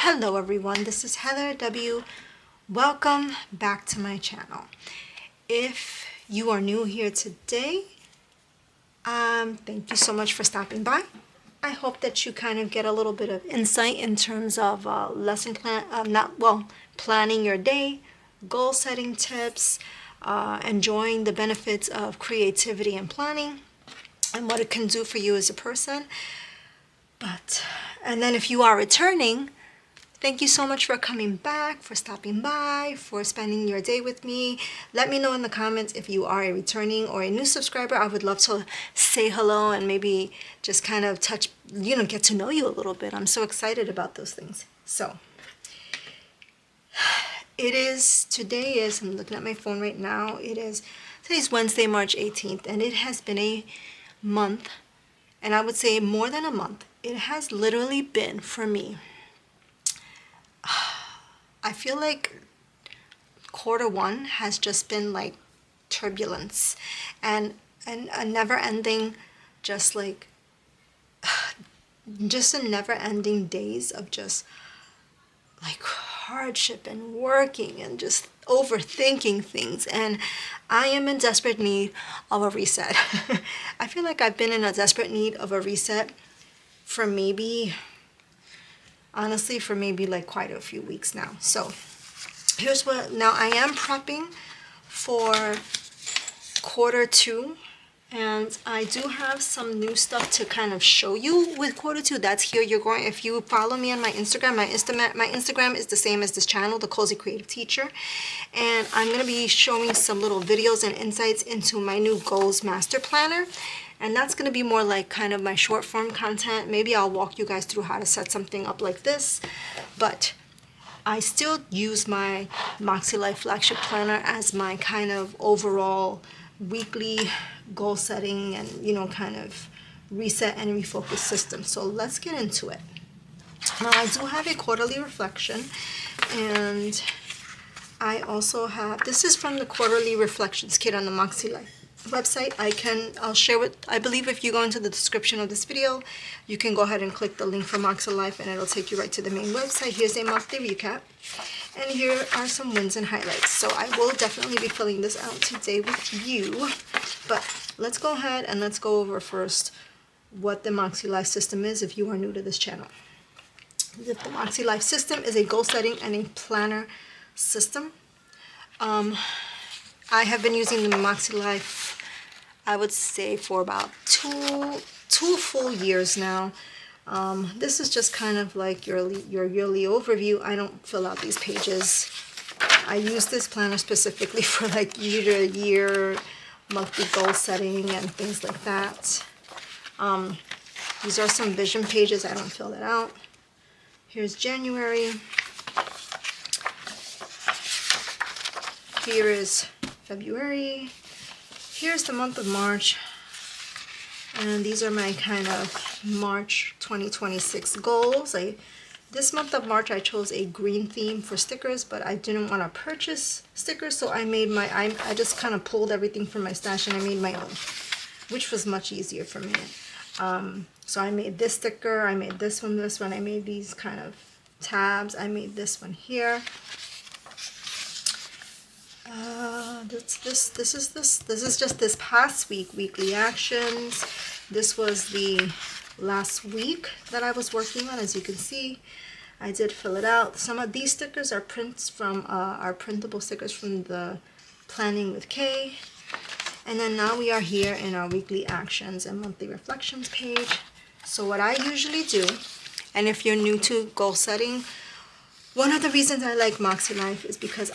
Hello everyone, this is Heather W. Welcome back to my channel. If you are new here today, thank you so much for stopping by. I hope that you kind of get a little bit of insight in terms of lesson plan, planning your day, goal setting tips, enjoying the benefits of creativity and planning, and what it can do for you as a person. And then if you are returning, thank you so much for coming back, for stopping by, for spending your day with me. Let me know in the comments if you are a returning or a new subscriber. I would love to say hello and maybe just kind of get to know you a little bit. I'm so excited about those things. So today is, I'm looking at my phone right now. Today's Wednesday, March 18th, and it has been a month, and I would say more than a month. It has literally been, for me, I feel like quarter one has just been like turbulence and a never-ending, just a never-ending days of just like hardship and working and just overthinking things, and I am in desperate need of a reset. I feel like I've been in a desperate need of a reset for maybe like quite a few weeks now. So now I am prepping for quarter two, and I do have some new stuff to kind of show you with quarter two. That's here. If you follow me on my Instagram, my Instagram is the same as this channel, The Cozy Creative Teacher, and I'm going to be showing some little videos and insights into my new goals master planner. And that's going to be more like kind of my short form content. Maybe I'll walk you guys through how to set something up like this. But I still use my Makselife flagship planner as my kind of overall weekly goal setting and, kind of reset and refocus system. So let's get into it. Now, I do have a quarterly reflection, and I also have, this is from the quarterly reflections kit on the Makselife website. I'll share it. I believe if you go into the description of this video, you can go ahead and click the link for Makselife, and it'll take you right to the main website. Here's a monthly recap, and here are some wins and highlights. So I will definitely be filling this out today with you, but let's go ahead and let's go over first what the Makselife system is if you are new to this channel. The Makselife system is a goal setting and a planner system. I have been using the Makselife, I would say, for about two full years now. This is just kind of like your yearly overview. I don't fill out these pages. I use this planner specifically for like year-to-year monthly goal setting and things like that. These are some vision pages. I don't fill that out. Here's January. Here is February. Here's the month of March, and these are my kind of March 2026 goals. This month of March I chose a green theme for stickers, but I didn't want to purchase stickers, so I just kind of pulled everything from my stash and I made my own, which was much easier for me. So I made this sticker, I made this one, I made these kind of tabs, I made this one here. This is just this past week, weekly actions. This was the last week that I was working on. As you can see, I did fill it out. Some of these stickers are printable stickers from the Planning with Kay. And then now we are here in our weekly actions and monthly reflections page. So what I usually do, and if you're new to goal setting, one of the reasons I like Makselife is because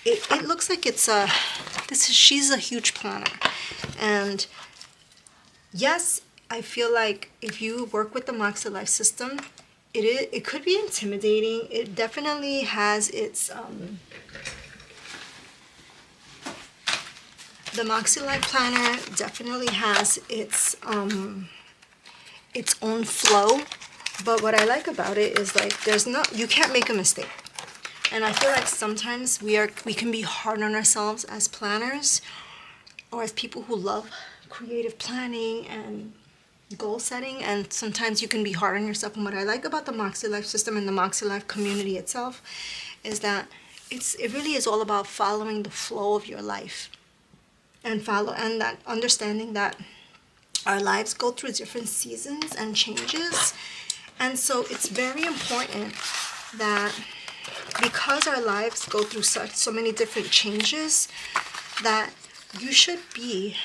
it looks like she's a huge planner. And yes, I feel like if you work with the Makselife system, it could be intimidating. It definitely has its the Makselife planner definitely has its own flow. But what I like about it is like you can't make a mistake. And I feel like sometimes we can be hard on ourselves as planners or as people who love creative planning and goal setting, and sometimes you can be hard on yourself. And what I like about the Makselife system and the Makselife community itself is that it really is all about following the flow of your life, and that understanding that our lives go through different seasons and changes. And so it's very important that because our lives go through so many different changes, that you should be,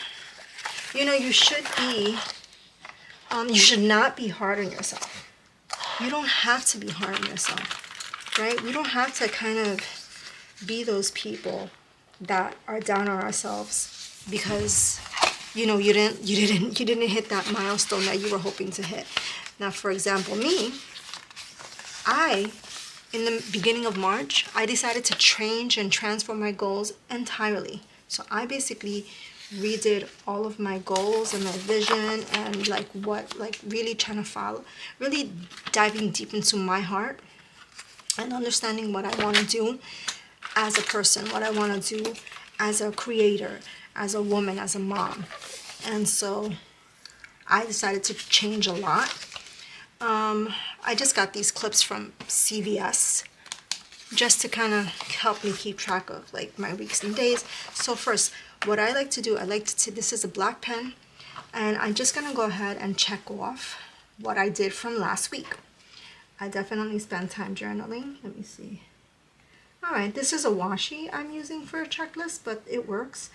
you should be, you should not be hard on yourself. You don't have to be hard on yourself, right? We don't have to kind of be those people that are down on ourselves because you didn't hit that milestone that you were hoping to hit. Now, for example, me, in the beginning of March, I decided to change and transform my goals entirely. So I basically redid all of my goals and my vision, and really trying to follow, really diving deep into my heart and understanding what I want to do as a person, what I want to do as a creator, as a woman, as a mom. And so I decided to change a lot. I just got these clips from CVS just to kind of help me keep track of like my weeks and days. So first, what I like to do, this is a black pen, and I'm just gonna go ahead and check off what I did from last week. I definitely spent time journaling. Let me see. All right, this is a washi I'm using for a checklist, but it works.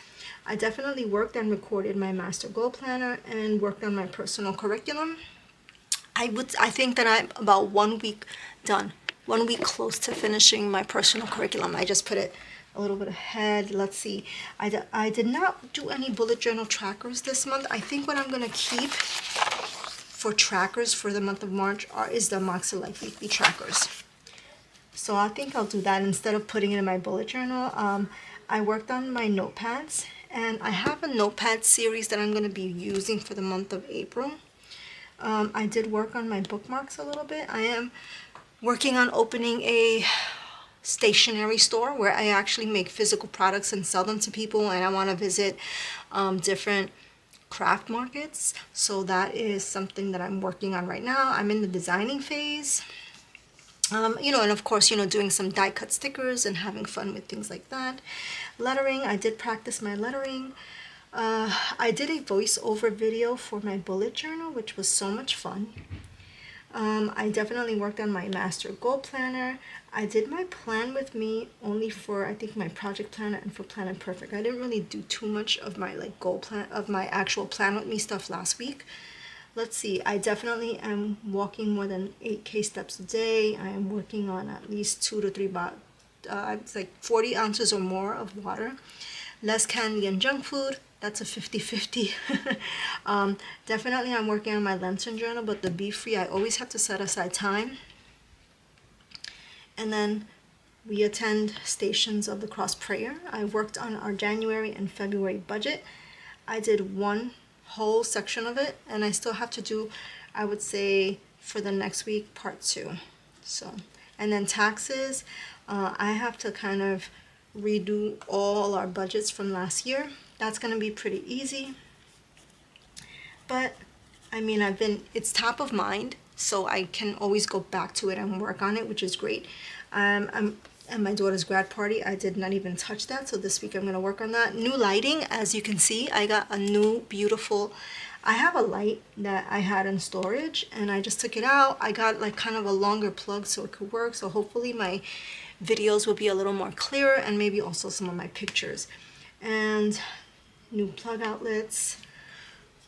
I definitely worked and recorded my master goal planner and worked on my personal curriculum. I think that I'm about 1 week done, 1 week close to finishing my personal curriculum. I just put it a little bit ahead. Let's see. I did not do any bullet journal trackers this month. I think what I'm going to keep for trackers for the month of March is the Makselife weekly trackers. So I think I'll do that instead of putting it in my bullet journal. I worked on my notepads, and I have a notepad series that I'm going to be using for the month of April. I did work on my bookmarks a little bit. I am working on opening a stationery store where I actually make physical products and sell them to people, and I want to visit different craft markets. So that is something that I'm working on right now. I'm in the designing phase. And of course, doing some die cut stickers and having fun with things like that. Lettering, I did practice my lettering. I did a voiceover video for my bullet journal, which was so much fun. I definitely worked on my master goal planner. I did my plan with me only for, I think, my project planner and for Planet Perfect. I didn't really do too much of my goal plan, of my actual plan with me stuff last week. Let's see, I definitely am walking more than 8K steps a day. I am working on at least 2 to 3 it's like 40 ounces or more of water. Less candy and junk food. That's a 50-50. Definitely I'm working on my Lenten journal, but the Be Free, I always have to set aside time. And then we attend Stations of the Cross prayer. I worked on our January and February budget. I did one whole section of it, and I still have to do, I would say, for the next week, part 2. So, and then taxes, I have to kind of redo all our budgets from last year. That's going to be pretty easy. But I mean, it's top of mind, so I can always go back to it and work on it, which is great. I'm at my daughter's grad party. I did not even touch that, so this week I'm going to work on that. New lighting, as you can see, I got a new beautiful, I have a light that I had in storage, and I just took it out. I got like kind of a longer plug so it could work, so hopefully my videos will be a little more clearer, and maybe also some of my pictures. And new plug outlets.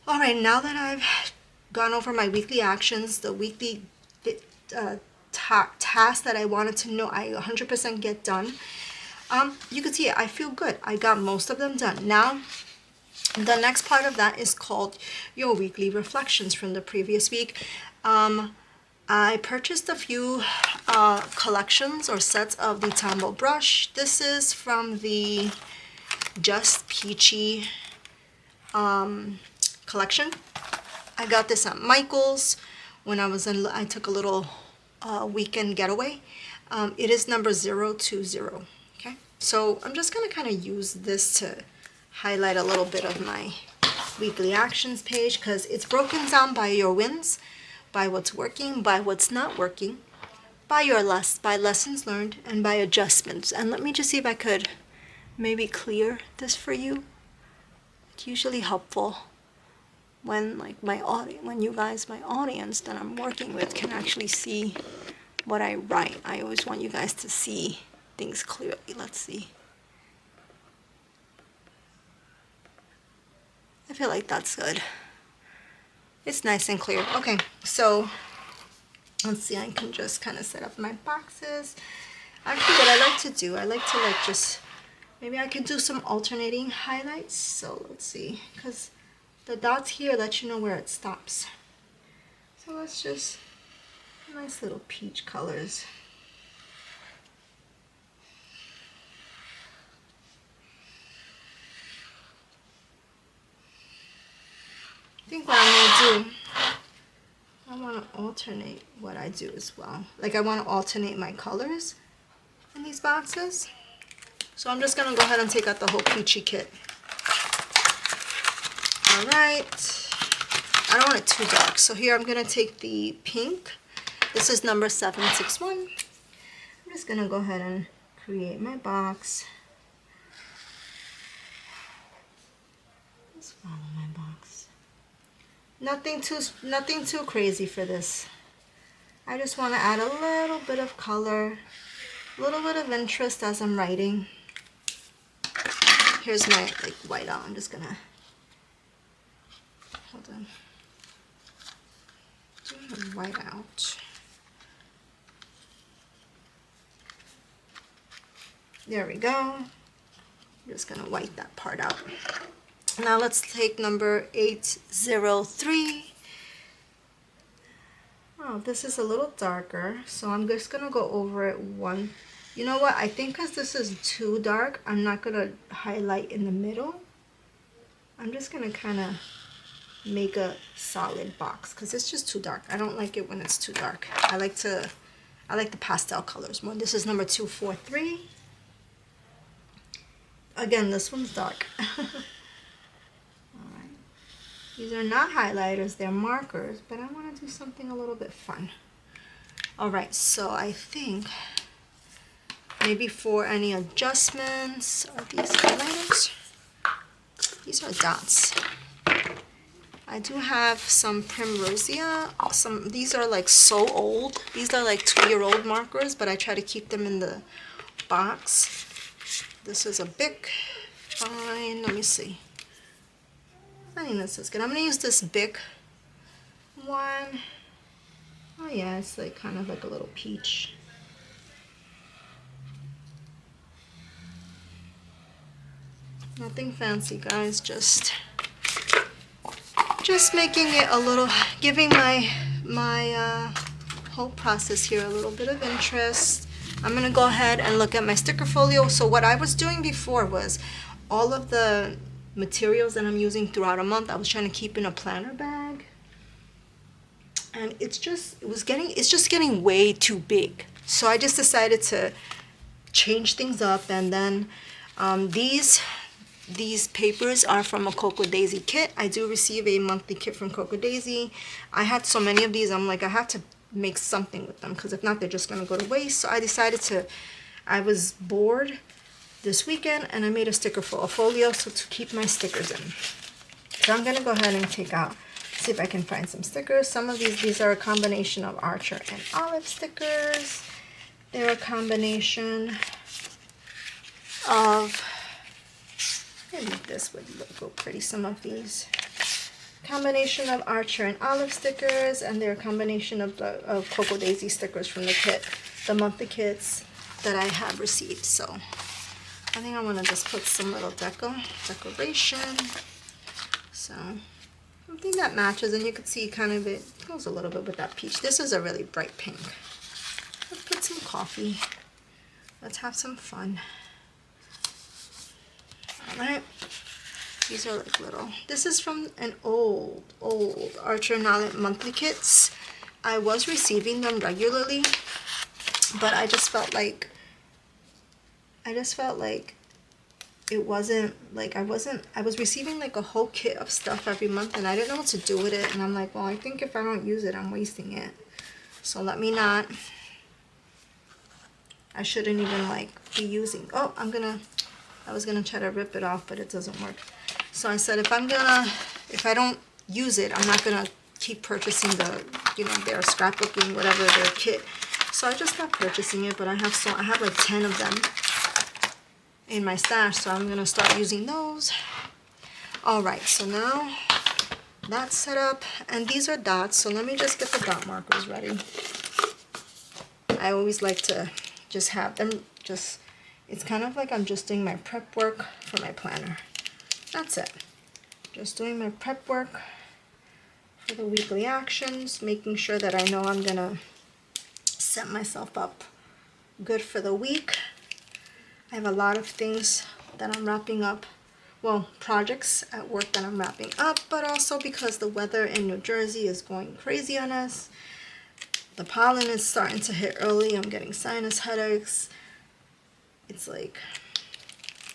All right, now that I've gone over my weekly actions, the weekly task that I wanted to know I 100% get done, you can see I feel good. I got most of them done. Now, the next part of that is called your weekly reflections from the previous week. I purchased a few collections or sets of the Tombow brush. This is from the Just Peachy collection. I got this at Michael's when I took a little weekend getaway. It is number 020. Okay, so I'm just gonna kind of use this to highlight a little bit of my weekly actions page, because it's broken down by your wins, by what's working, by what's not working, by by lessons learned, and by adjustments. And let me just see if I could maybe clear this for you. It's usually helpful when like my audience, when you guys, my audience that I'm working with, can actually see what I write. I always want you guys to see things clearly. Let's see. I feel like that's good. It's nice and clear. Okay, so let's see, I can just kind of set up my boxes. Actually, what I like to do, I like to like just, maybe I could do some alternating highlights. So let's see, because the dots here let you know where it stops. So let's just, nice little peach colors. I think what I'm gonna do, I want to alternate what I do as well. Like I want to alternate my colors in these boxes. So I'm just gonna go ahead and take out the whole peachy kit. All right, I don't want it too dark. So here I'm gonna take the pink. This is number 761. I'm just gonna go ahead and create my box. Just follow my box. Nothing too crazy for this. I just want to add a little bit of color, a little bit of interest as I'm writing. Here's my like whiteout. I'm just gonna hold on. Do a whiteout. There we go. I'm just gonna white that part out. Now let's take number 803. Oh, this is a little darker, so I'm just gonna go over it one. You know what? I think because this is too dark, I'm not gonna highlight in the middle. I'm just gonna kind of make a solid box because it's just too dark. I don't like it when it's too dark. I like the pastel colors more. This is number 243. Again, this one's dark. These are not highlighters, they're markers, but I want to do something a little bit fun. All right, so I think maybe for any adjustments, are these highlighters? These are dots. I do have some Primrosia. These are like so old. These are like 2-year-old markers, but I try to keep them in the box. This is a Bic. Fine, let me see. I think this is good. I'm gonna use this Bic one. Oh yeah, it's like kind of like a little peach. Nothing fancy, guys. Just making it a little, giving my whole process here a little bit of interest. I'm gonna go ahead and look at my sticker folio. So what I was doing before was all of the materials that I'm using throughout a month, I was trying to keep in a planner bag, and it's just getting way too big. So I just decided to change things up, and then these papers are from a Cocoa Daisy kit. I do receive a monthly kit from Cocoa Daisy. I had so many of these, I'm like, I have to make something with them because if not, they're just gonna go to waste. So I decided I was bored this weekend and I made a sticker folio so to keep my stickers in. So I'm gonna go ahead and take out, see if I can find some stickers. Some of these are a combination of Archer and Olive stickers. They're a combination of, maybe this would look pretty, some of these. Combination of Archer and Olive stickers, and they're a combination of Cocoa Daisy stickers from the kit, the monthly kits that I have received. So I think I want to just put some little decoration. So something that matches, and you can see kind of it goes a little bit with that peach. This is a really bright pink. Let's put some coffee. Let's have some fun. All right. These are like little. This is from an old Archer and Olive monthly kits. I was receiving them regularly, but I just felt like it wasn't like I was receiving like a whole kit of stuff every month, and I didn't know what to do with it. And I'm like, well, I think if I don't use it, I'm wasting it. So let me not. I shouldn't even like be using. Oh, I was gonna try to rip it off, but it doesn't work. So I said, if I don't use it, I'm not gonna keep purchasing the, their scrapbooking, whatever, their kit. So I just stopped purchasing it, but I have like 10 of them in my stash, so I'm gonna start using those. All right, so now that's set up, and these are dots, so let me just get the dot markers ready. I always like to just have them it's kind of like I'm just doing my prep work for my planner. That's it. Just doing my prep work for the weekly actions, making sure that I know I'm gonna set myself up good for the week. I have a lot of things that I'm wrapping up. Well, projects at work that I'm wrapping up, but also because the weather in New Jersey is going crazy on us. The pollen is starting to hit early. I'm getting sinus headaches. It's like,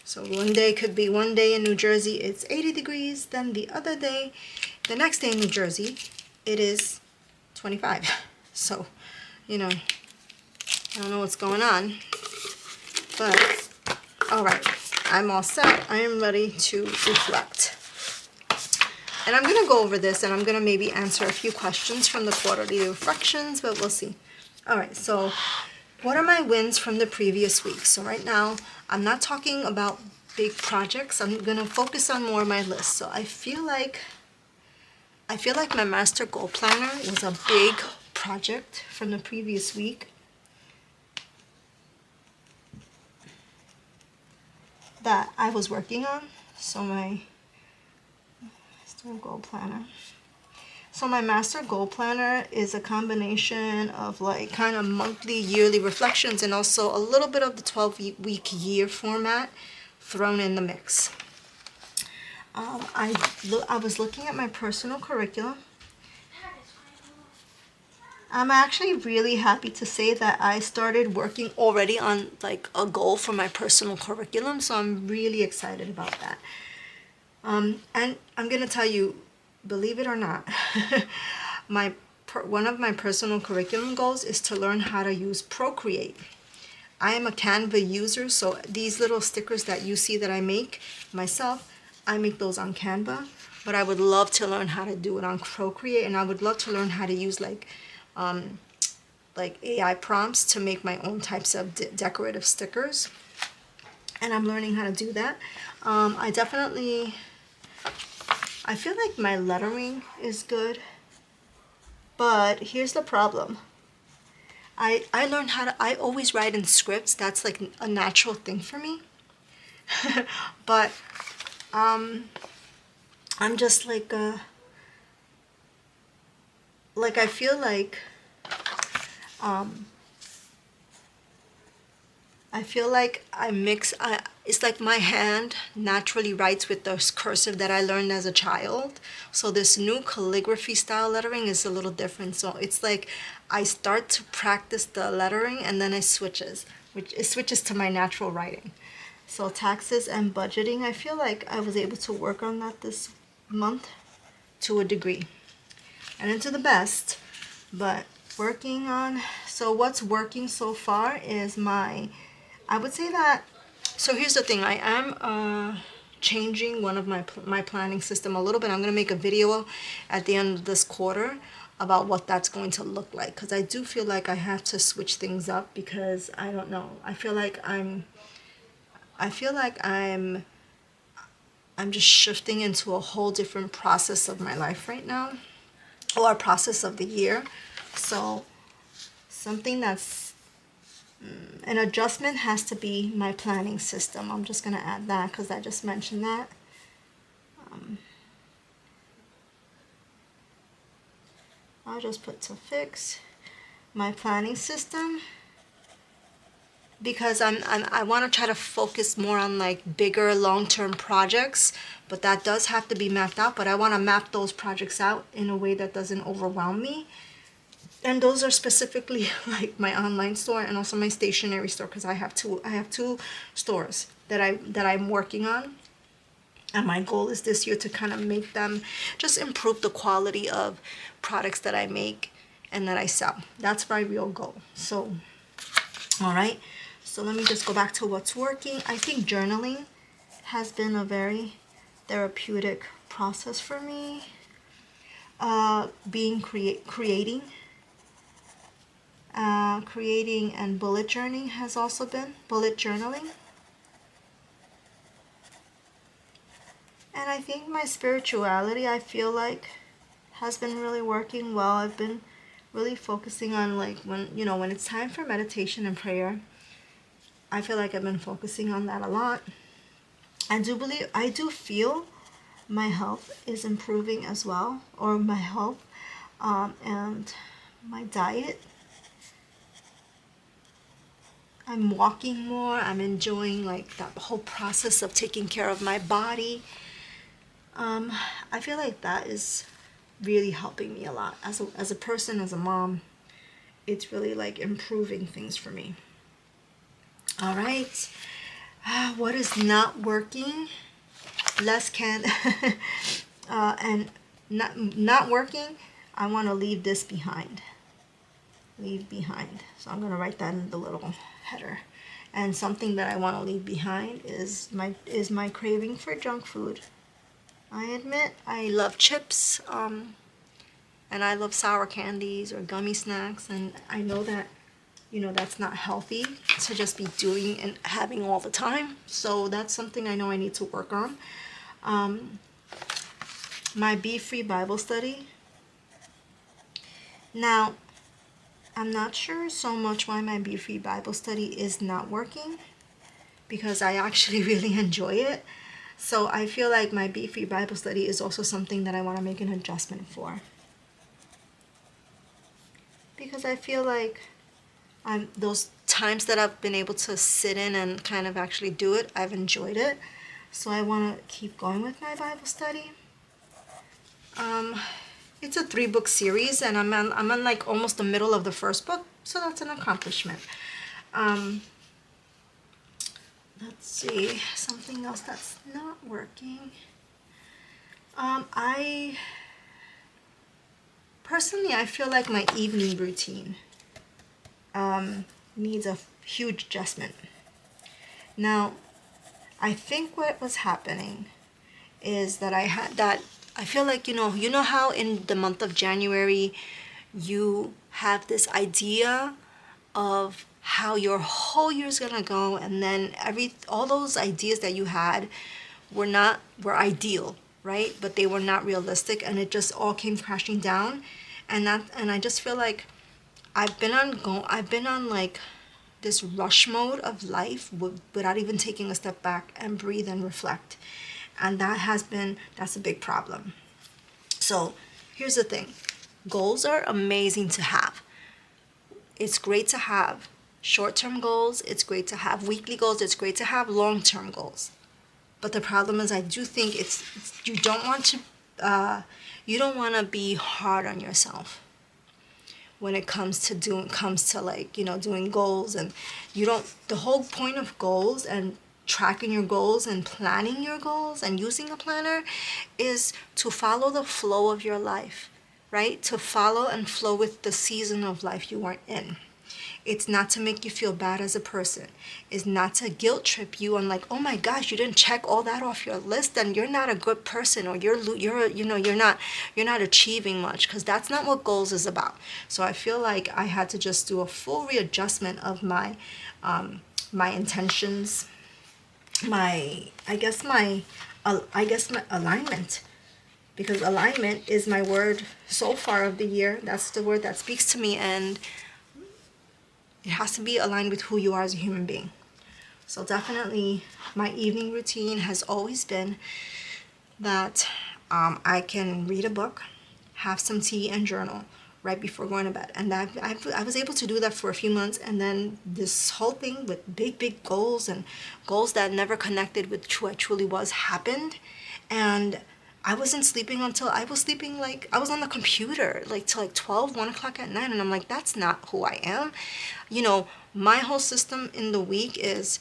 so one day in New Jersey, it's 80 degrees. Then the next day in New Jersey, it is 25. So, I don't know what's going on. But, all right, I'm all set. I am ready to reflect. And I'm going to go over this, and I'm going to maybe answer a few questions from the quarterly reflections, but we'll see. All right, so what are my wins from the previous week? So right now, I'm not talking about big projects. I'm going to focus on more of my list. So I feel like my master goal planner was a big project from the previous week that I was working on. So my master goal planner. So my master goal planner is a combination of like kind of monthly, yearly reflections, and also a little bit of the 12-week year format thrown in the mix. I was looking at my personal curriculum. I'm actually really happy to say that I started working already on like a goal for my personal curriculum, so I'm really excited about that. And I'm gonna tell you, believe it or not, one of my personal curriculum goals is to learn how to use Procreate. I am a Canva user, so these little stickers that you see that I make myself, I make those on Canva, but I would love to learn how to do it on Procreate, and I would love to learn how to use like AI prompts to make my own types of decorative stickers. And I'm learning how to do that. I feel like my lettering is good, but here's the problem. I learned I always write in scripts. That's like a natural thing for me. But I'm just like I feel like it's like my hand naturally writes with the cursive that I learned as a child. So this new calligraphy style lettering is a little different. So it's like I start to practice the lettering, and then it switches to my natural writing. So taxes and budgeting, I feel like I was able to work on that this month to a degree. And into the best, but so what's working so far is I would say that, so here's the thing, I am changing one of my planning system a little bit. I'm going to make a video at the end of this quarter about what that's going to look like, because I do feel like I have to switch things up, because I don't know, I feel like I'm just shifting into a whole different process of my life right now, or a process of the year. So something that's an adjustment has to be my planning system. I'm just going to add that because I just mentioned that. I'll just put to fix my planning system, because I want to try to focus more on like bigger long-term projects, but that does have to be mapped out. But I want to map those projects out in a way that doesn't overwhelm me. And those are specifically like my online store and also my stationery store, because I have two stores. that I'm working on. And my goal is this year to kind of make them, just improve the quality of products that I make and that I sell. That's my real goal. So, all right. So let me just go back to what's working. I think journaling has been a very therapeutic process for me. Creating and bullet journaling has also been bullet journaling. And I think my spirituality, I feel like, has been really working well. I've been really focusing on, like, when it's time for meditation and prayer, I feel like I've been focusing on that a lot. I do feel my health is improving as well, or my health, and my diet. I'm walking more. I'm enjoying, like, that whole process of taking care of my body. I feel like that is really helping me a lot as a person, as a mom. It's really, like, improving things for me. All right. What is not working? Less can and not working. I want to leave this behind. Leave behind. So I'm gonna write that in the little header. And something that I want to leave behind is my craving for junk food. I admit I love chips, and I love sour candies or gummy snacks, and I know that that's not healthy to just be doing and having all the time. So that's something I know I need to work on. My Be Free Bible study. Now, I'm not sure so much why my Be Free Bible study is not working, because I actually really enjoy it. So I feel like my Be Free Bible study is also something that I want to make an adjustment for. Because I feel like those times that I've been able to sit in and kind of actually do it, I've enjoyed it. So I want to keep going with my Bible study. It's a 3-book series, and I'm on like almost the middle of the first book, so that's an accomplishment. Let's see, something else that's not working. I feel like my evening routine needs a huge adjustment. Now, I think what was happening is that I feel like, you know how in the month of January you have this idea of how your whole year's gonna go, and then all those ideas that you had were ideal, right? But they were not realistic, and it just all came crashing down. And I just feel like I've been on like this rush mode of life without even taking a step back and breathe and reflect. And that's a big problem. So here's the thing. Goals are amazing to have. It's great to have short-term goals. It's great to have weekly goals. It's great to have long-term goals. But the problem is, I do think you don't want to be hard on yourself when it comes to doing goals. And the whole point of goals and tracking your goals and planning your goals and using a planner is to follow the flow of your life, right? To follow and flow with the season of life you are in. It's not to make you feel bad as a person. It's not to guilt trip you on, like, oh my gosh, you didn't check all that off your list, and you're not a good person, or you're not achieving much, because that's not what goals is about. So I feel like I had to just do a full readjustment of my intentions, my alignment, because alignment is my word so far of the year. That's the word that speaks to me, and it has to be aligned with who you are as a human being. So definitely my evening routine has always been that I can read a book, have some tea, and journal right before going to bed. And I was able to do that for a few months, and then this whole thing with big goals and goals that never connected with who I truly was happened. And I wasn't sleeping until I was sleeping, like, I was on the computer like till like 12, 1 o'clock at night, and I'm like, that's not who I am. My whole system in the week is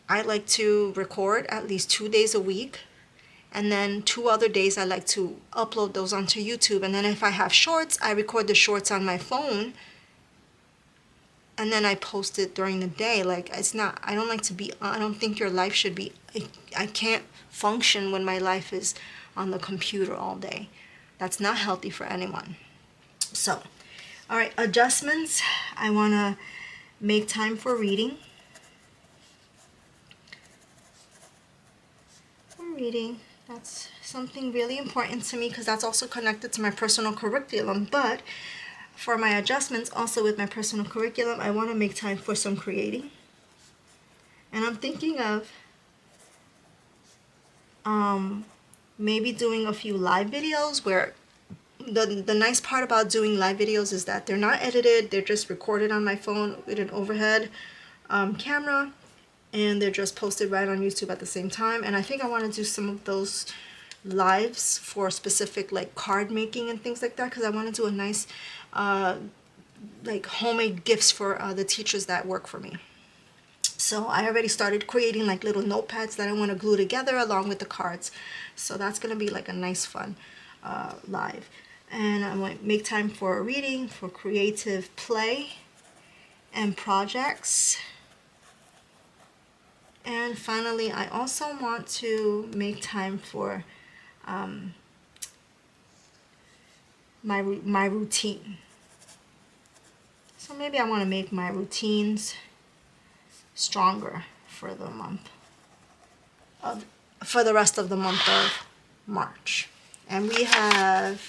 I like to record at least 2 days a week. And then 2 other days I like to upload those onto YouTube. And then if I have shorts, I record the shorts on my phone. And then I post it during the day. Like, it's not, I don't like to be, I don't think your life should be, I can't function when my life is on the computer all day. That's not healthy for anyone. So, all right, adjustments. I want to make time for reading. That's something really important to me because that's also connected to my personal curriculum. But for my adjustments, also with my personal curriculum, I want to make time for some creating. And I'm thinking of maybe doing a few live videos where the nice part about doing live videos is that they're not edited. They're just recorded on my phone with an overhead camera. And they're just posted right on YouTube at the same time. And I think I want to do some of those lives for specific like card making and things like that, because I want to do a nice like homemade gifts for the teachers that work for me. So I already started creating like little notepads that I want to glue together along with the cards. So that's going to be like a nice fun live. And I want to make time for reading, for creative play and projects. And finally, I also want to make time for my routine. So maybe I want to make my routines stronger for the for the rest of the month of March. And we have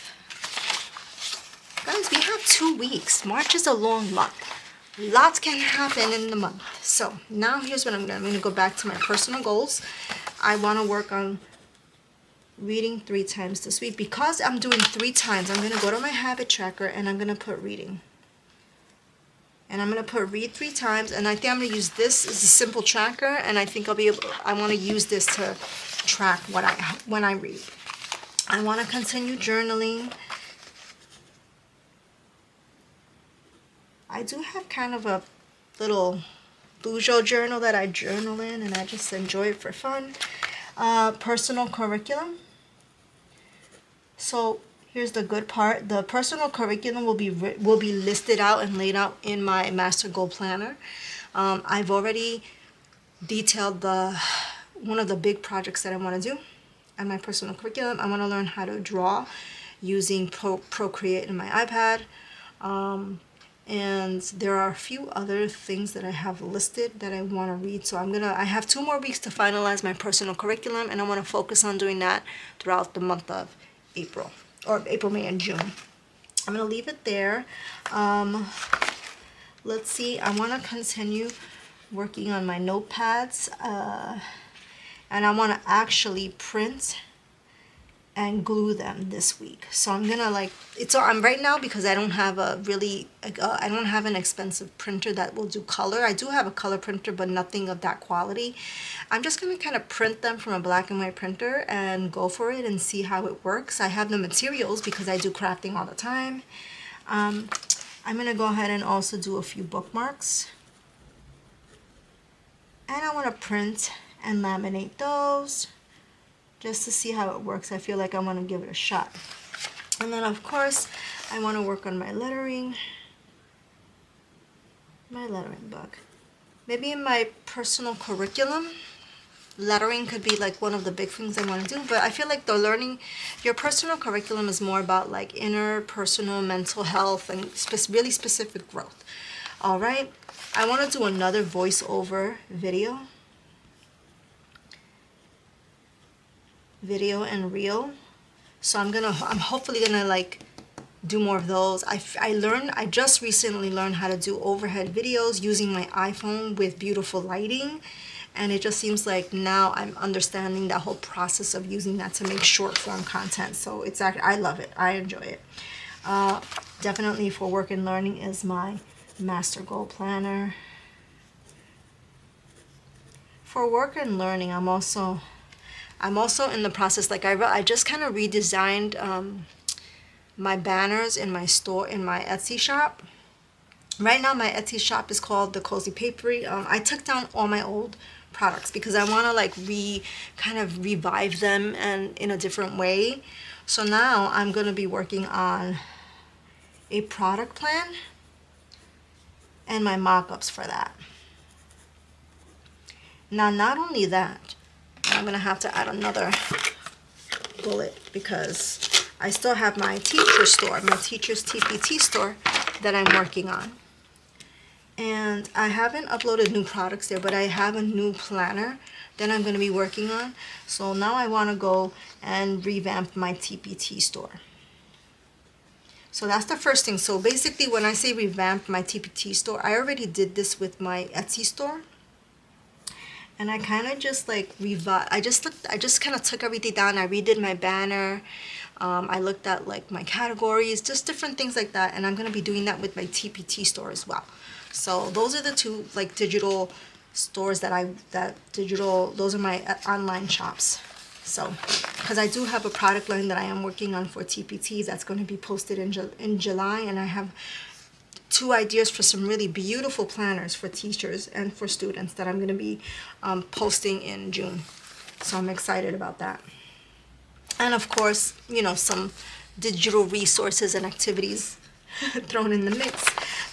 2 weeks. March is a long month. Lots can happen in the month. So now here's what I'm going to go back to my personal goals. I want to work on reading 3 times this week. Because I'm doing 3 times, I'm going to go to my habit tracker and I'm going to put reading. And I'm going to put read 3 times. And I think I'm going to use this as a simple tracker. And I think I want to use this to track when I read. I want to continue journaling. I do have kind of a little Bujo journal that I journal in, and I just enjoy it for fun. Personal curriculum. So here's the good part. The personal curriculum will be listed out and laid out in my Master Goal Planner. I've already detailed one of the big projects that I want to do on my personal curriculum. I want to learn how to draw using Procreate in my iPad. And there are a few other things that I have listed that I want to read. So I have 2 more weeks to finalize my personal curriculum, and I want to focus on doing that throughout the month of April, May, and June. I'm going to leave it there. Let's see. I want to continue working on my notepads, and I want to actually print and glue them this week. So I'm gonna I'm right now, because I don't have I don't have an expensive printer that will do color. I do have a color printer, but nothing of that quality. I'm just gonna kind of print them from a black and white printer and go for it and see how it works. I have the materials because I do crafting all the time. I'm gonna go ahead and also do a few bookmarks. And I want to print and laminate those just to see how it works. I feel like I want to give it a shot. And then of course, I want to work on my lettering book. Maybe in my personal curriculum, lettering could be like one of the big things I want to do. But I feel like your personal curriculum is more about like inner personal mental health and really specific growth. All right, I want to do another voiceover video and reel. So I'm hopefully gonna like do more of those. I just recently learned how to do overhead videos using my iPhone with beautiful lighting, and it just seems like now I'm understanding that whole process of using that to make short form content. So I love it. I enjoy it. Definitely for work and learning is my Master Goal Planner. For work and learning, I'm also in the process, like I just kind of redesigned my banners in my store, in my Etsy shop. Right now my Etsy shop is called The Cozy Papery. I took down all my old products because I want to like kind of revive them and in a different way. So now I'm going to be working on a product plan and my mock-ups for that. Now, not only that, I'm going to have to add another bullet because I still have my teacher store, my teacher's TPT store that I'm working on. And I haven't uploaded new products there, but I have a new planner that I'm going to be working on. So now I want to go and revamp my TPT store. So that's the first thing. So basically when I say revamp my TPT store, I already did this with my Etsy store. And I kind of just like I just kind of took everything down. I redid my banner. I looked at like my categories, just different things like that. And I'm going to be doing that with my TPT store as well. So those are the two like digital stores those are my online shops. So, because I do have a product line that I am working on for TPT that's going to be posted in July, and I have 2 ideas for some really beautiful planners for teachers and for students that I'm going to be posting in June. So I'm excited about that. And of course, you know, some digital resources and activities thrown in the mix.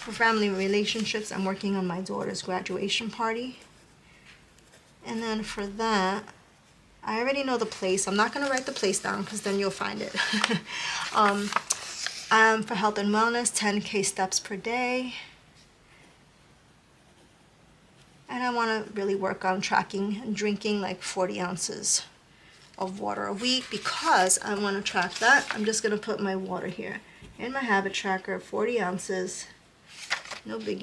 For family relationships, I'm working on my daughter's graduation party. And then for that, I already know the place. I'm not going to write the place down because then you'll find it. For health and wellness, 10K steps per day. And I want to really work on tracking and drinking like 40 ounces of water a week because I want to track that. I'm just going to put my water here in my habit tracker, 40 ounces, no biggie.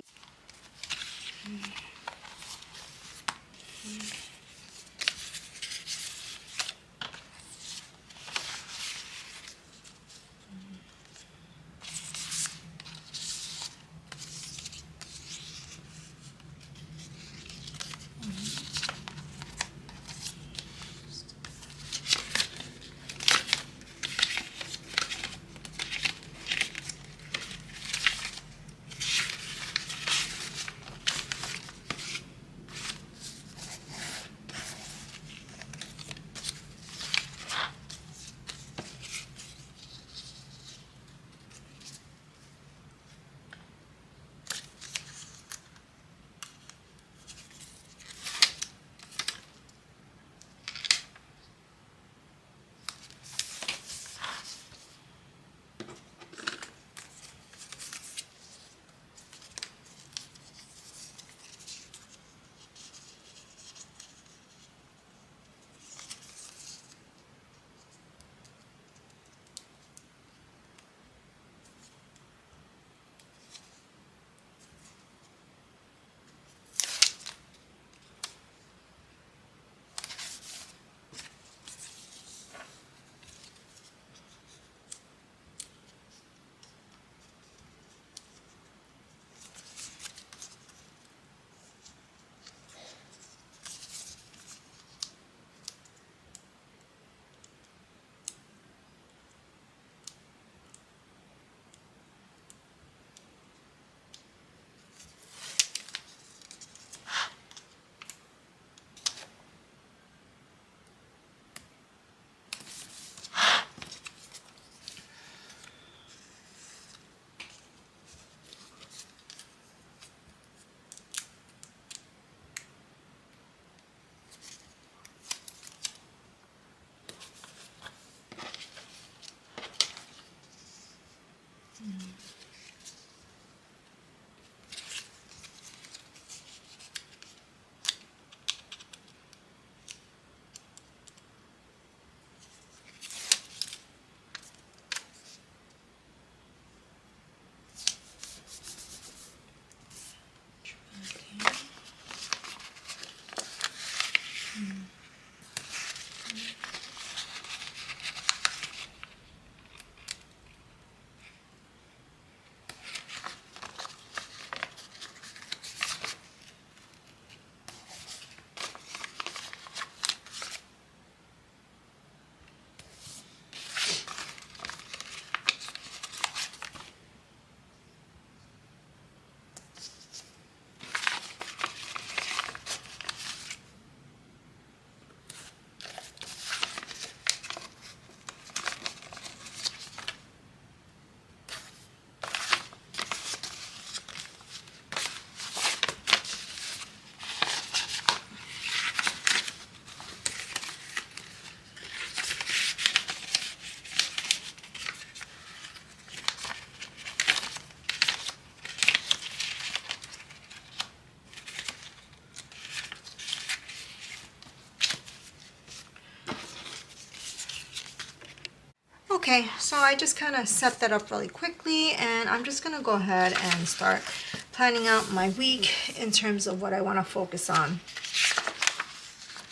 Okay, so I just kind of set that up really quickly, and I'm just going to go ahead and start planning out my week in terms of what I want to focus on.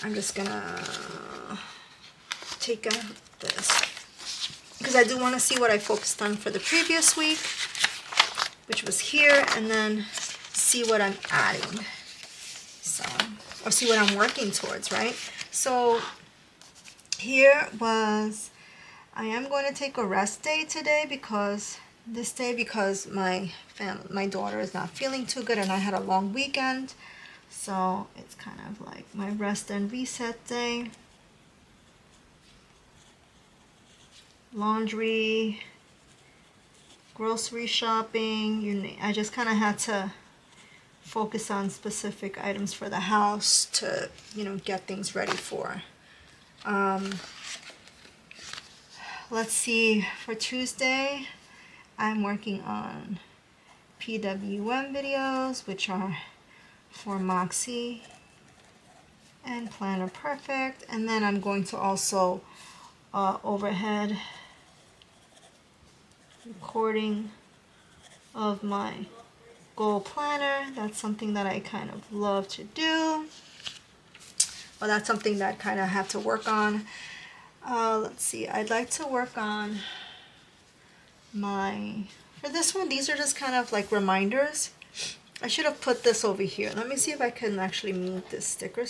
I'm just going to take out this because I do want to see what I focused on for the previous week, which was here, and then see what I'm adding. So, or see what I'm working towards, right? So here was, I am going to take a rest day today because my daughter is not feeling too good and I had a long weekend. So it's kind of like my rest and reset day. Laundry, grocery shopping, I just kind of had to focus on specific items for the house to, get things ready for. Let's see, for Tuesday, I'm working on PWM videos, which are for Moxie and Planner Perfect. And then I'm going to also overhead recording of my goal planner. That's something that I kind of love to do. Well, that's something that kind of have to work on. Let's see, I'd like to work on for this one, these are just kind of like reminders. I should have put this over here. Let me see if I can actually move this sticker.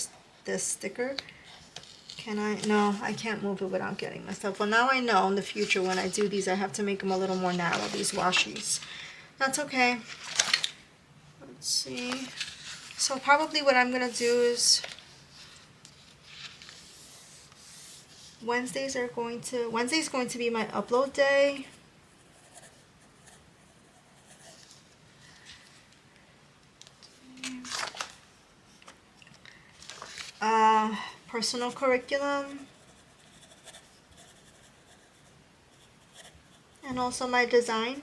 Can I? No, I can't move it without getting messed up. Well, now I know in the future when I do these, I have to make them a little more narrow, these washies. That's okay. Let's see. So probably what I'm going to do is Wednesday's going to be my upload day. Personal curriculum. And also my design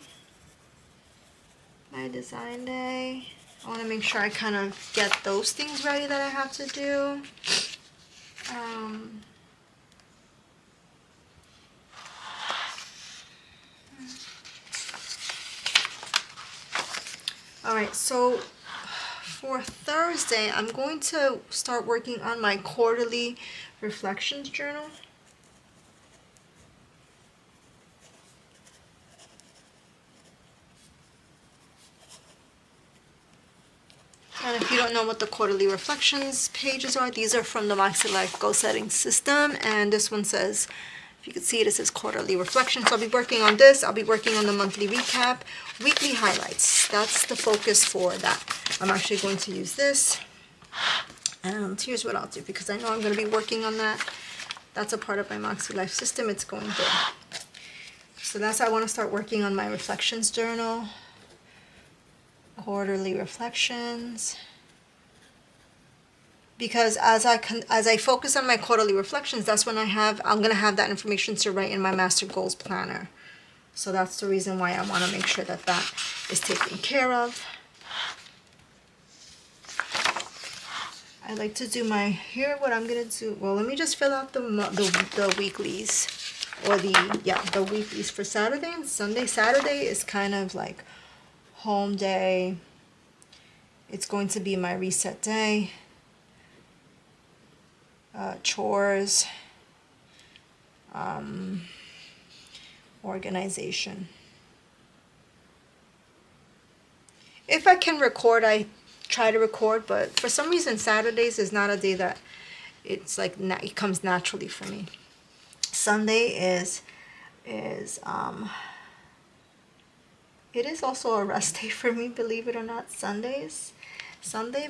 day. I want to make sure I kind of get those things ready that I have to do. Alright, so for Thursday, I'm going to start working on my quarterly reflections journal. And if you don't know what the quarterly reflections pages are, these are from the Makselife goal setting system. And this one says, if you can see it says quarterly reflections. So I'll be working on this. I'll be working on the monthly recap, weekly highlights. That's the focus for that. I'm actually going to use this. And here's what I'll do, because I know I'm going to be working on that. That's a part of my Makselife system. It's going there. So that's how I want to start working on my reflections journal. Quarterly reflections, because as I focus on my quarterly reflections, that's when I'm gonna have that information to write in my master goals planner. So that's the reason why I want to make sure that that is taken care of. I like to do what I'm gonna do. Well, let me just fill out the weeklies, or the weeklies for Saturday and Sunday. Saturday is kind of like home day. It's going to be my reset day. Chores, organization. If I can record, I try to record, but for some reason Saturdays is not a day that it's like it comes naturally for me. Sunday is it is also a rest day for me, believe it or not. Sunday,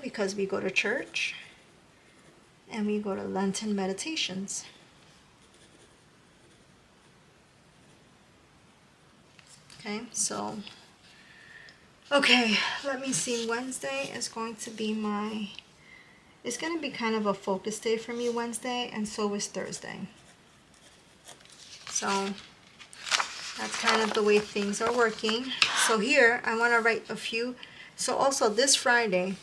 because we go to church and we go to Lenten meditations. Okay, so let me see. Wednesday is going to be it's going to be kind of a focus day for me, Wednesday, and so is Thursday. So that's kind of the way things are working. So here, I want to write a few. So also this Friday,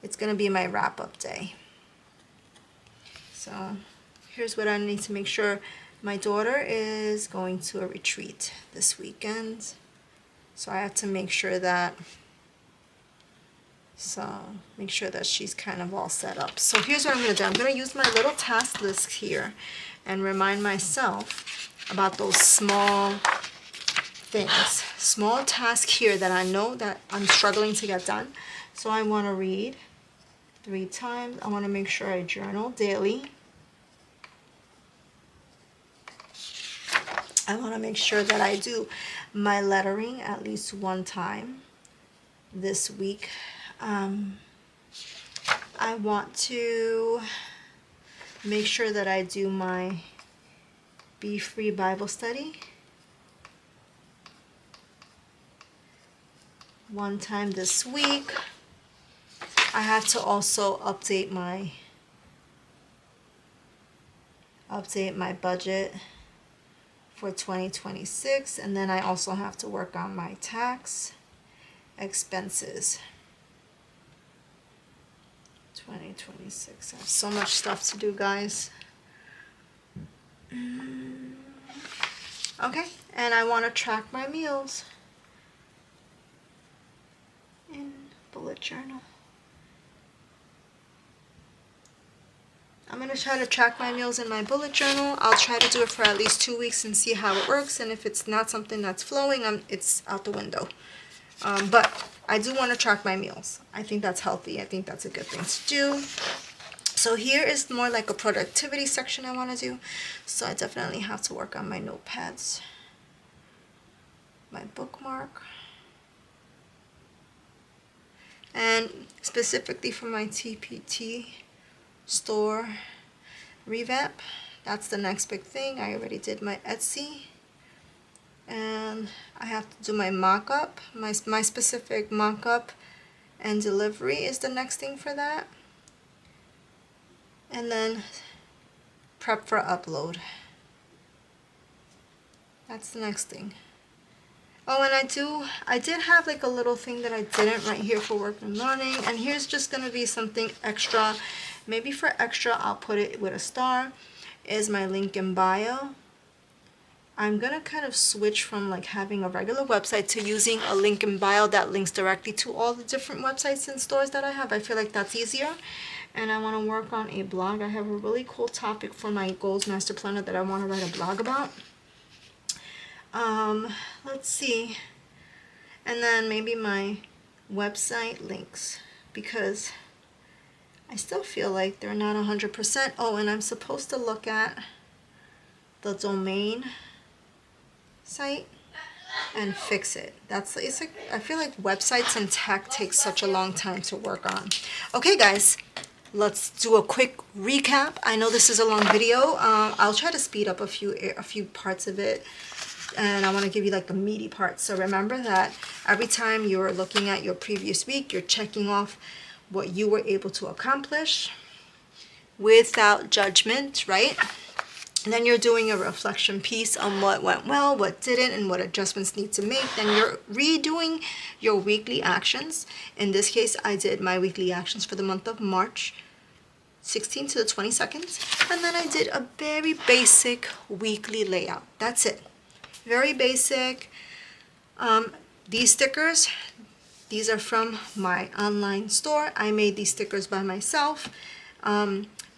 it's going to be my wrap-up day. So here's what I need to make sure. My daughter is going to a retreat this weekend, so I have to make sure that she's kind of all set up. So here's what I'm going to do. I'm going to use my little task list here and remind myself about those small things, small tasks here that I know that I'm struggling to get done. So I want to read 3 times. I want to make sure I journal daily. I want to make sure that I do my lettering at least 1 time this week. I want to make sure that I do my Be Free Bible study 1 time this week. I have to also update my budget for 2026, and then I also have to work on my tax expenses 2026. I have so much stuff to do, guys. Okay, and I want to track my meals in bullet journal. I'm going to try to track my meals in my bullet journal. I'll try to do it for at least 2 weeks and see how it works. And if it's not something that's flowing, it's out the window. But I do want to track my meals. I think that's healthy. I think that's a good thing to do. So here is more like a productivity section I want to do. So I definitely have to work on my notepads, my bookmark. And specifically for my TPT store revamp, that's the next big thing. I already did my Etsy, and I have to do my mock-up. My specific mock-up and delivery is the next thing for that, and then prep for upload. That's the next thing. Oh, and I did have like a little thing that I didn't right here for work and learning, and here's just gonna be something extra. Maybe for extra, I'll put it with a star, is my link in bio. I'm gonna kind of switch from like having a regular website to using a link in bio that links directly to all the different websites and stores that I have. I feel like that's easier. And I want to work on a blog. I have a really cool topic for my Goals Master Planner that I want to write a blog about. Let's see. And then maybe my website links, because I still feel like they're not 100%. Oh, and I'm supposed to look at the domain site and fix it. It's like, I feel like websites and tech takes such a long time to work on. Okay, guys, let's do a quick recap. I know this is a long video. I'll try to speed up a few parts of it, and I want to give you like the meaty parts. So remember that every time you're looking at your previous week, you're checking off what you were able to accomplish without judgment, right? And then you're doing a reflection piece on what went well, what didn't, and what adjustments need to make. Then you're redoing your weekly actions. In this case, I did my weekly actions for the month of March 16th to the 22nd. And then I did a very basic weekly layout. That's it. Very basic. These stickers, these are from my online store. I made these stickers by myself.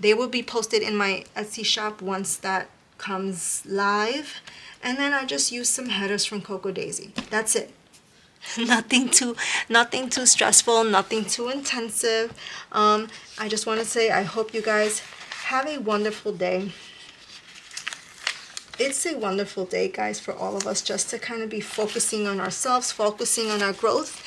They will be posted in my Etsy shop once that comes live. And then I just used some headers from Coco Daisy. That's it. Nothing too stressful, nothing too intensive. I just want to say I hope you guys have a wonderful day. It's a wonderful day, guys, for all of us, just to kind of be focusing on ourselves, focusing on our growth.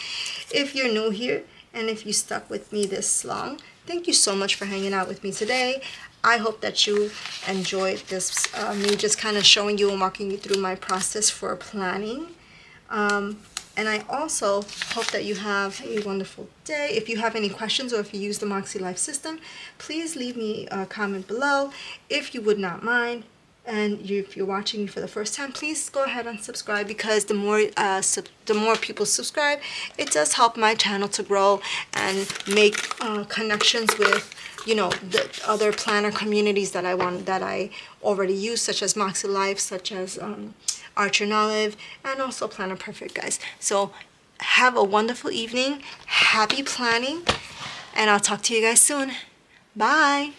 If you're new here and if you stuck with me this long, thank you so much for hanging out with me today. I hope that you enjoyed this, me just kind of showing you and walking you through my process for planning. And I also hope that you have a wonderful day. If you have any questions or if you use the Makselife system, please leave me a comment below. If you would not mind, And if you're watching me for the first time, please go ahead and subscribe, because the more people subscribe, it does help my channel to grow and make connections with, you know, the other planner communities that I already use, such as Makselife, such as Archer Olive, and also Planner Perfect, guys. So have a wonderful evening, happy planning, and I'll talk to you guys soon. Bye.